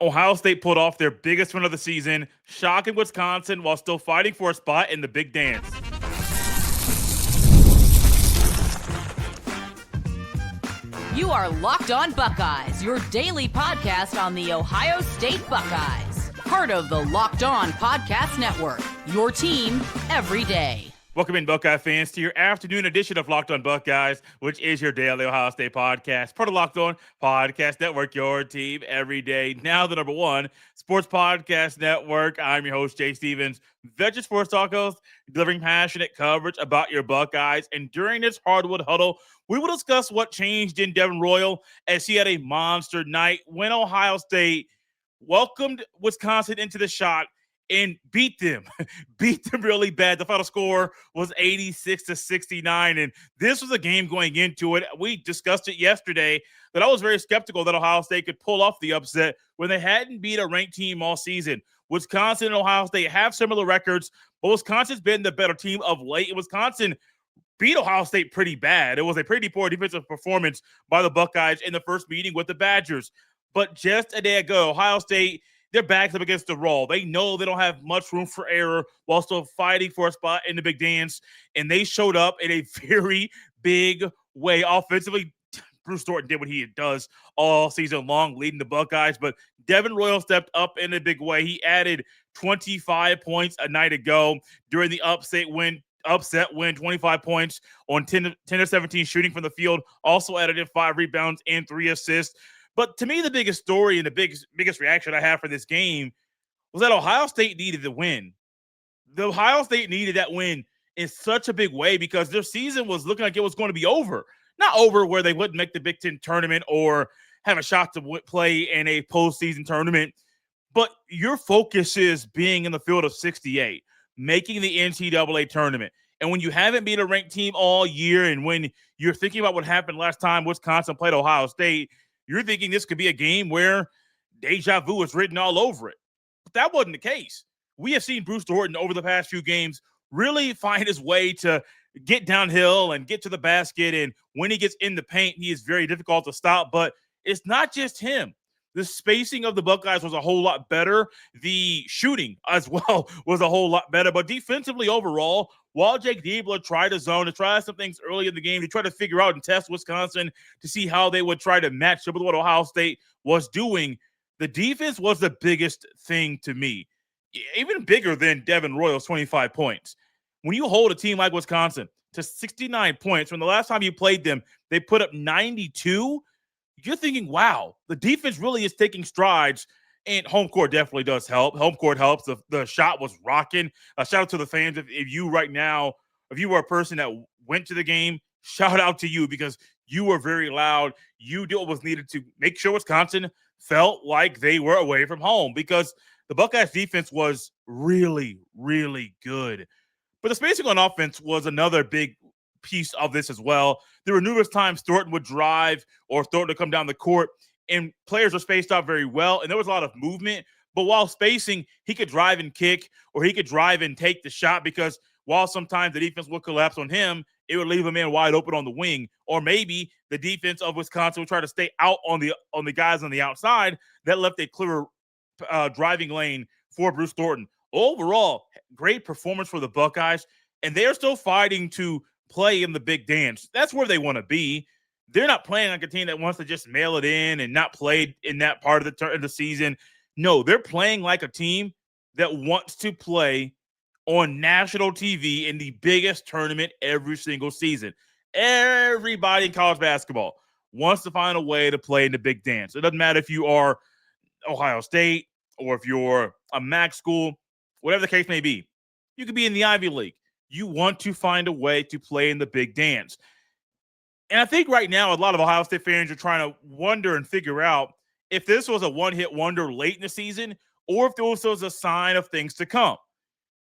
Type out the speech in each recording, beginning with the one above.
Ohio State pulled off their biggest win of the season, shocking Wisconsin while still fighting for a spot in the big dance. You are Locked On Buckeyes, your daily podcast on the Ohio State Buckeyes. Part of the Locked On Podcast Network, your team every day. Welcome in, Buckeye fans, to your afternoon edition of Locked On Buckeyes, which is your daily Ohio State podcast. Part of Locked On Podcast Network, your team every day. Now the number one sports podcast network. I'm your host, Jay Stevens, veteran sports talk host, delivering passionate coverage about your Buckeyes. And during this hardwood huddle, we will discuss what changed in Devin Royal as he had a monster night when Ohio State welcomed Wisconsin into the shot and beat them really bad. The final score was 86-69, and this was a game going into it. We discussed it yesterday that I was very skeptical that Ohio State could pull off the upset when they hadn't beat a ranked team all season. Wisconsin and Ohio State have similar records, but Wisconsin's been the better team of late. Wisconsin beat Ohio State pretty bad. It was a pretty poor defensive performance by the Buckeyes in the first meeting with the Badgers. But just a day ago, Ohio State, their backs up against the wall. They know they don't have much room for error while still fighting for a spot in the big dance, and they showed up in a very big way offensively. Bruce Thornton did what he does all season long, leading the Buckeyes, but Devin Royal stepped up in a big way. He added 25 points a night ago during the upset win, 25 points on 10 of 17 shooting from the field, also added in 5 rebounds and 3 assists. But to me, the biggest story and the biggest reaction I have for this game was that Ohio State needed the win. The Ohio State needed that win in such a big way because their season was looking like it was going to be over. Not over where they wouldn't make the Big Ten tournament or have a shot to play in a postseason tournament, but your focus is being in the field of 68, making the NCAA tournament. And when you haven't been a ranked team all year, and when you're thinking about what happened last time Wisconsin played Ohio State, you're thinking this could be a game where deja vu is written all over it. But that wasn't the case. We have seen Bruce Thornton over the past few games really find his way to get downhill and get to the basket. And when he gets in the paint, he is very difficult to stop. But it's not just him. The spacing of the Buckeyes was a whole lot better. The shooting as well was a whole lot better. But defensively overall, while Jake Diebler tried to zone, to try some things early in the game, to try to figure out and test Wisconsin to see how they would try to match up with what Ohio State was doing, the defense was the biggest thing to me, even bigger than Devin Royal's 25 points. When you hold a team like Wisconsin to 69 points, when the last time you played them, they put up 92, you're thinking, wow, the defense really is taking strides, and home court definitely does help. Home court helps. The shot was rocking. Shout out to the fans. If you right now, if you were a person that went to the game, shout out to you because you were very loud. You did what was needed to make sure Wisconsin felt like they were away from home because the Buckeyes defense was really, really good. But the spacing on offense was another big piece of this as well. There were numerous times Thornton would drive or Thornton would come down the court, and players were spaced out very well, and there was a lot of movement. But while spacing, he could drive and kick, or he could drive and take the shot because while sometimes the defense would collapse on him, it would leave a man wide open on the wing. Or maybe the defense of Wisconsin would try to stay out on the guys on the outside. That left a clearer driving lane for Bruce Thornton. Overall, great performance for the Buckeyes, and they're still fighting to play in the big dance. That's where they want to be. They're not playing like a team that wants to just mail it in and not play in that part of the season. No, they're playing like a team that wants to play on national TV in the biggest tournament every single season. Everybody in college basketball wants to find a way to play in the big dance. It doesn't matter if you are Ohio State or if you're a MAC school, whatever the case may be. You could be in the Ivy League. You want to find a way to play in the big dance. And I think right now a lot of Ohio State fans are trying to wonder and figure out if this was a one-hit wonder late in the season or if this was a sign of things to come.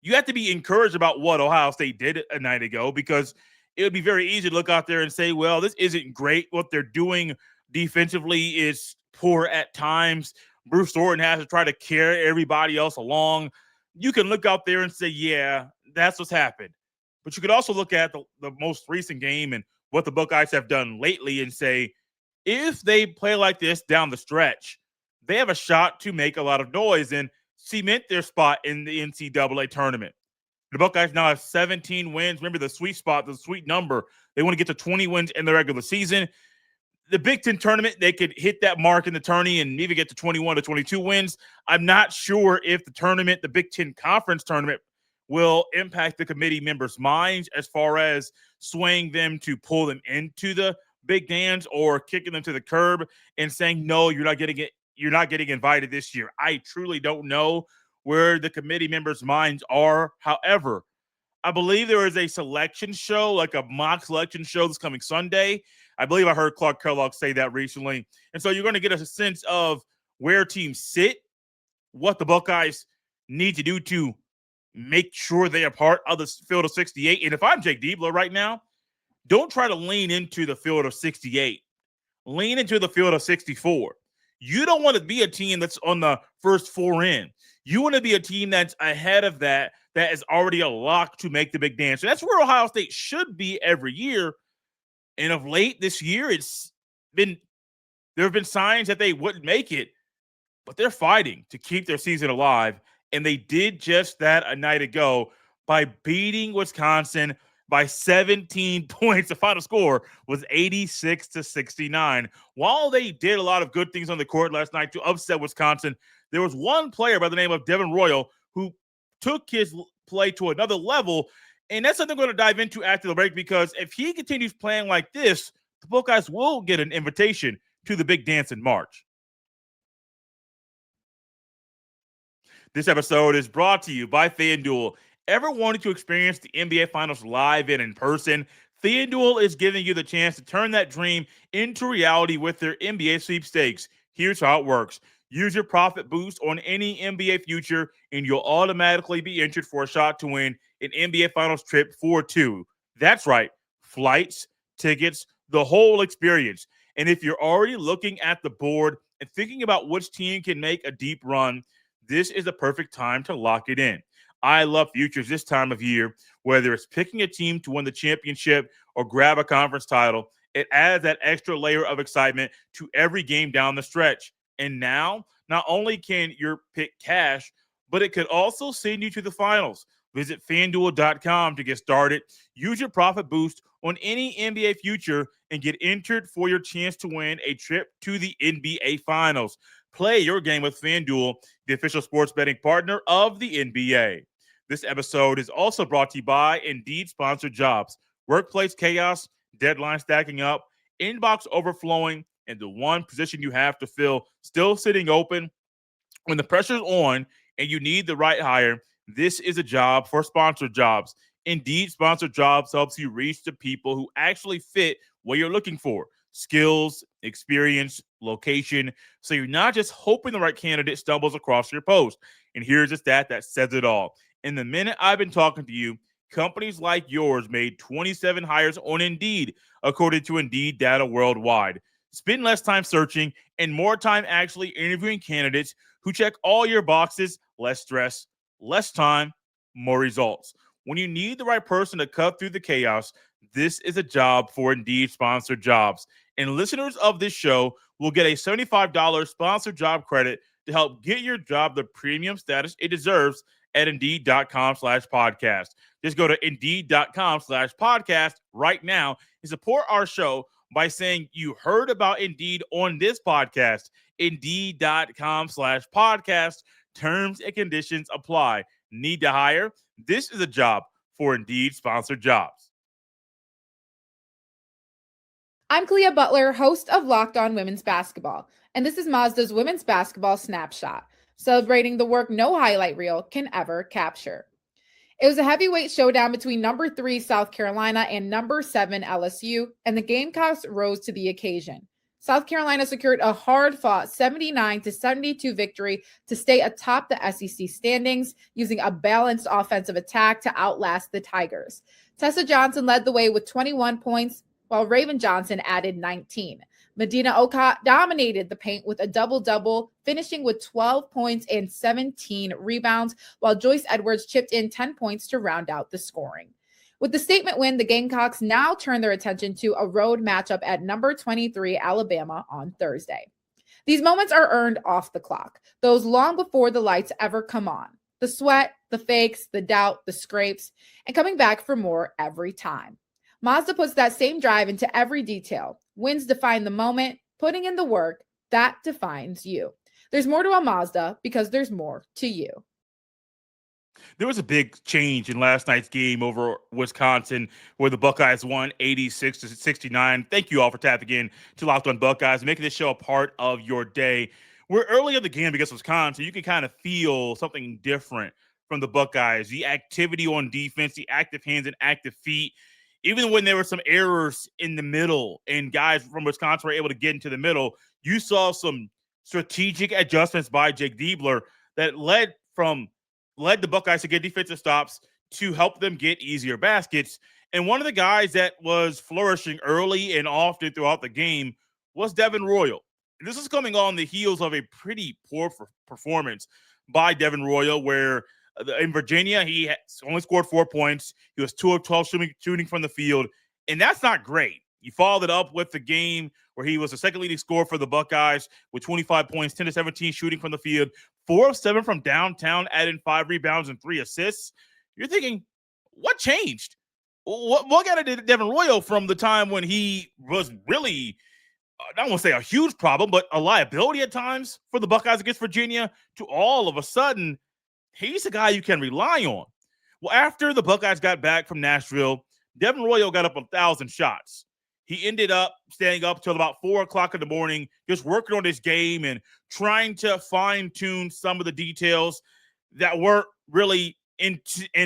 You have to be encouraged about what Ohio State did a night ago because it would be very easy to look out there and say, well, this isn't great. What they're doing defensively is poor at times. Bruce Thornton has to try to carry everybody else along. You can look out there and say, yeah, that's what's happened. But you could also look at the most recent game and what the Buckeyes have done lately and say, if they play like this down the stretch, they have a shot to make a lot of noise and cement their spot in the NCAA tournament. The Buckeyes now have 17 wins. Remember the sweet spot, the sweet number. They want to get to 20 wins in the regular season. The Big Ten tournament, they could hit that mark in the tourney and even get to 21 to 22 wins. I'm not sure if the tournament, the Big Ten Conference tournament, will impact the committee members' minds as far as swaying them to pull them into the big dance or kicking them to the curb and saying, no, you're not getting it. You're not getting invited this year. I truly don't know where the committee members' minds are. However, I believe there is a selection show, like a mock selection show this coming Sunday. I believe I heard Clark Kellogg say that recently. And so you're going to get a sense of where teams sit, what the Buckeyes need to do to make sure they are part of the field of 68. And if I'm Jake Diebler right now, don't try to lean into the field of 68. Lean into the field of 64. You don't want to be a team that's on the first four in. You want to be a team that's ahead of that is already a lock to make the big dance. And that's where Ohio State should be every year. And of late this year, there have been signs that they wouldn't make it, but they're fighting to keep their season alive. And they did just that a night ago by beating Wisconsin by 17 points. The final score was 86-69. While they did a lot of good things on the court last night to upset Wisconsin, there was one player by the name of Devin who took his play to another level. And that's something we're going to dive into after the break, because if he continues playing like this, the Buckeyes will get an invitation to the big dance in March. This episode is brought to you by FanDuel. Ever wanted to experience the NBA Finals live and in person? FanDuel is giving you the chance to turn that dream into reality with their NBA sweepstakes. Here's how it works. Use your profit boost on any NBA future, and you'll automatically be entered for a shot to win an NBA Finals trip for two. That's right. Flights, tickets, the whole experience. And if you're already looking at the board and thinking about which team can make a deep run, this is the perfect time to lock it in. I love futures this time of year, whether it's picking a team to win the championship or grab a conference title. It adds that extra layer of excitement to every game down the stretch. And now, not only can your pick cash, but it could also send you to the finals. Visit FanDuel.com to get started. Use your profit boost on any NBA future and get entered for your chance to win a trip to the NBA Finals. Play your game with FanDuel, the official sports betting partner of the NBA. This episode is also brought to you by Indeed Sponsored Jobs. Workplace chaos, deadline stacking up, inbox overflowing, and the one position you have to fill still sitting open. When the pressure's on and you need the right hire, this is a job for Sponsored Jobs. Indeed Sponsored Jobs helps you reach the people who actually fit what you're looking for. Skills, experience, location. So you're not just hoping the right candidate stumbles across your post. And here's a stat that says it all. In the minute I've been talking to you, companies like yours made 27 hires on Indeed, according to Indeed data worldwide. Spend less time searching and more time actually interviewing candidates who check all your boxes. Less stress, less time, more results. When you need the right person to cut through the chaos, this is a job for Indeed Sponsored Jobs. And listeners of this show will get a $75 sponsored job credit to help get your job the premium status it deserves at Indeed.com/podcast. Just go to Indeed.com/podcast right now and support our show by saying you heard about Indeed on this podcast. Indeed.com/podcast. Terms and conditions apply. Need to hire? This is a job for Indeed Sponsored Jobs. I'm Clea Butler, host of Locked On Women's Basketball, and this is Mazda's Women's Basketball Snapshot, celebrating the work no highlight reel can ever capture. It was a heavyweight showdown between number 3 South Carolina and number 7 LSU, and the Gamecocks rose to the occasion. South Carolina secured a hard-fought 79-72 victory to stay atop the SEC standings, using a balanced offensive attack to outlast the Tigers. Tessa Johnson led the way with 21 points, while Raven Johnson added 19. Medina Okot dominated the paint with a double-double, finishing with 12 points and 17 rebounds, while Joyce Edwards chipped in 10 points to round out the scoring. With the statement win, the Gamecocks now turn their attention to a road matchup at number 23 Alabama on Thursday. These moments are earned off the clock, those long before the lights ever come on. The sweat, the fakes, the doubt, the scrapes, and coming back for more every time. Mazda puts that same drive into every detail. Wins define the moment, putting in the work, that defines you. There's more to a Mazda because there's more to you. There was a big change in last night's game over Wisconsin where the Buckeyes won 86-69. Thank you all for tapping in to Locked On Buckeyes, making this show a part of your day. We're early in the game against Wisconsin. You can kind of feel something different from the Buckeyes. The activity on defense, the active hands and active feet. Even when there were some errors in the middle and guys from Wisconsin were able to get into the middle, you saw some strategic adjustments by Jake Diebler that led the Buckeyes to get defensive stops to help them get easier baskets. And one of the guys that was flourishing early and often throughout the game was Devin Royal. And this is coming on the heels of a pretty poor performance by Devin Royal, where in Virginia, he only scored 4 points. He was 2 of 12 shooting from the field, and that's not great. You followed it up with the game where he was the second leading scorer for the Buckeyes with 25 points, 10 to 17 shooting from the field, 4 of 7 from downtown, adding 5 rebounds and 3 assists. You're thinking, what changed? What got into Devin Royal from the time when he was really, I don't want to say a huge problem, but a liability at times for the Buckeyes against Virginia, to all of a sudden, he's a guy you can rely on. Well, after the Buckeyes got back from Nashville, Devin Royal got up 1,000 shots. He ended up staying up till about 4 o'clock in the morning, just working on his game and trying to fine-tune some of the details that weren't really in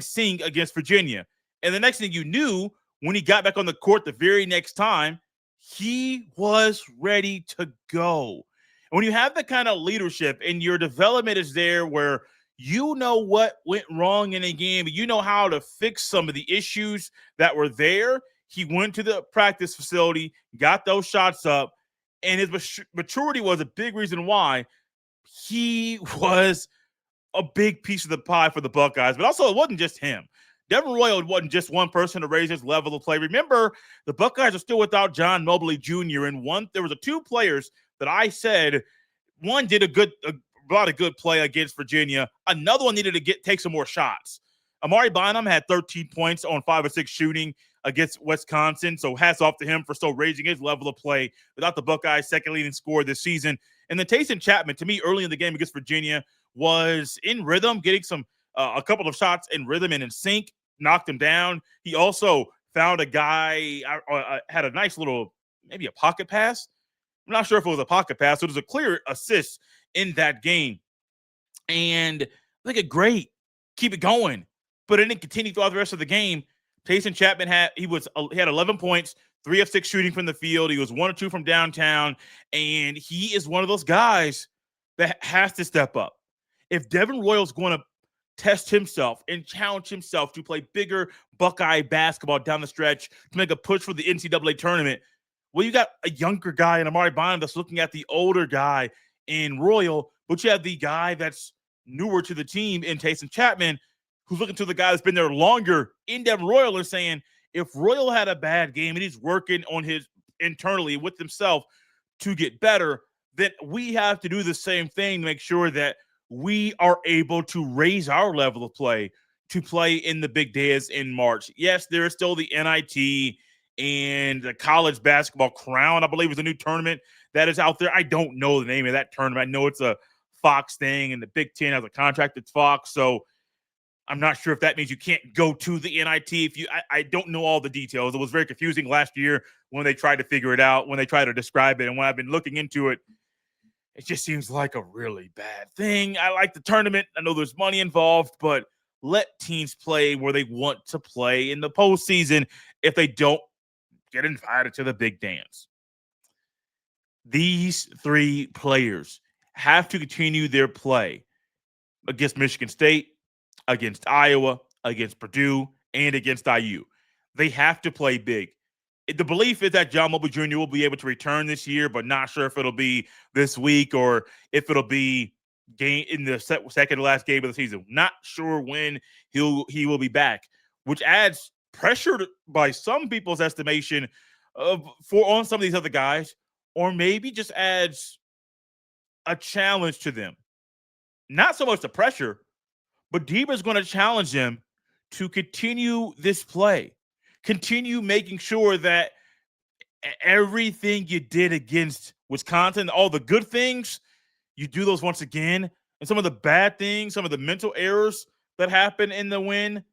sync against Virginia. And the next thing you knew, when he got back on the court the very next time, he was ready to go. And when you have that kind of leadership and your development is there where you know what went wrong in a game, you know how to fix some of the issues that were there. He went to the practice facility, got those shots up, and his maturity was a big reason why he was a big piece of the pie for the Buckeyes. But also, it wasn't just him. Devin Royal wasn't just one person to raise his level of play. Remember, the Buckeyes are still without John Mobley Jr. And there was 2 players that I said one did a lot of good play against Virginia. Another one needed to take some more shots. Amari Bynum had 13 points on 5 or 6 shooting against Wisconsin. So hats off to him for still raising his level of play without the Buckeyes' second leading scorer this season. And then Tayson Chapman, to me, early in the game against Virginia, was in rhythm, getting a couple of shots in rhythm and in sync, knocked him down. He also found a guy, had a nice little, maybe a pocket pass. I'm not sure if it was a pocket pass. So it was a clear assist in that game. And look at great. Keep it going. But it didn't continue throughout the rest of the game. Tayson Chapman had 11 points, 3 of 6 shooting from the field. He was 1 or 2 from downtown. And he is one of those guys that has to step up. If Devin Royal's going to test himself and challenge himself to play bigger Buckeye basketball down the stretch to make a push for the NCAA tournament, well, you got a younger guy in Amari Bynum that's looking at the older guy in Royal, but you have the guy that's newer to the team in Tayson Chapman, who's looking to the guy that's been there longer in Devin Royal and saying, if Royal had a bad game and he's working on his internally with himself to get better, then we have to do the same thing to make sure that we are able to raise our level of play to play in the big days in March. Yes, there is still the NIT and the college basketball crown, I believe, is a new tournament that is out there. I don't know the name of that tournament. I know it's a Fox thing, and the Big Ten has a contract with Fox, so I'm not sure if that means you can't go to the NIT. I don't know all the details. It was very confusing last year when they tried to figure it out, when they tried to describe it, and when I've been looking into it, it just seems like a really bad thing. I like the tournament. I know there's money involved, but let teams play where they want to play in the postseason if they don't get invited to the big dance. These 3 players have to continue their play against Michigan State, against Iowa, against Purdue, and against IU. They have to play big. The belief is that John Mobley Jr. will be able to return this year, but not sure if it'll be this week or if it'll be in the second to last game of the season. Not sure when he will be back, which adds pressure by some people's estimation on some of these other guys, or maybe just adds a challenge to them. Not so much the pressure, but Debo is going to challenge them to continue this play, continue making sure that everything you did against Wisconsin, all the good things, you do those once again. And some of the bad things, some of the mental errors that happen in the win,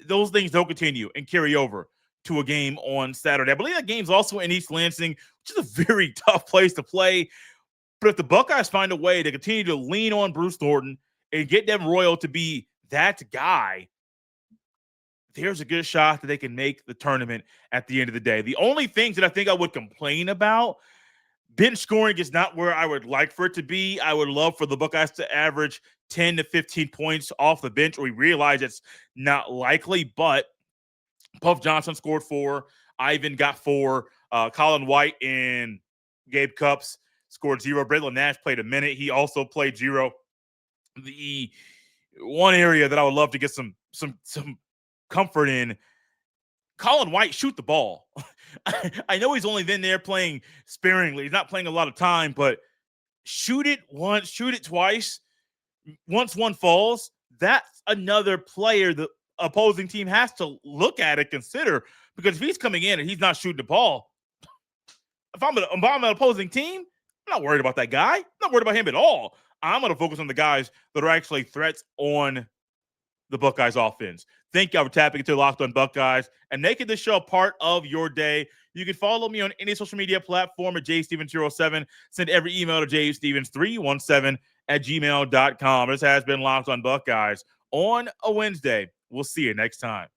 those things don't continue and carry over to a game on Saturday. I believe that game's also in East Lansing, which is a very tough place to play. But if the Buckeyes find a way to continue to lean on Bruce Thornton and get Devin Royal to be that guy, there's a good shot that they can make the tournament at the end of the day. The only things that I think I would complain about, bench scoring is not where I would like for it to be. I would love for the Buckeyes to average 10 to 15 points off the bench. We realize it's not likely, but Puff Johnson scored 4. Ivan got 4. Colin White and Gabe Cupps scored 0. Braylon Nash played a minute. He also played 0. The one area that I would love to get some comfort in, Colin White, shoot the ball. I know he's only been there playing sparingly. He's not playing a lot of time, but shoot it once, shoot it twice. Once one falls, that's another player the opposing team has to look at and consider, because if he's coming in and he's not shooting the ball, if I'm an opposing team, I'm not worried about that guy. I'm not worried about him at all. I'm going to focus on the guys that are actually threats on the Buckeyes offense. Thank you for tapping into Locked On Buckeyes and making this show part of your day. You can follow me on any social media platform at jstevens07. Send every email to jstevens317@gmail.com. This has been Locked On Buckeyes on a Wednesday. We'll see you next time.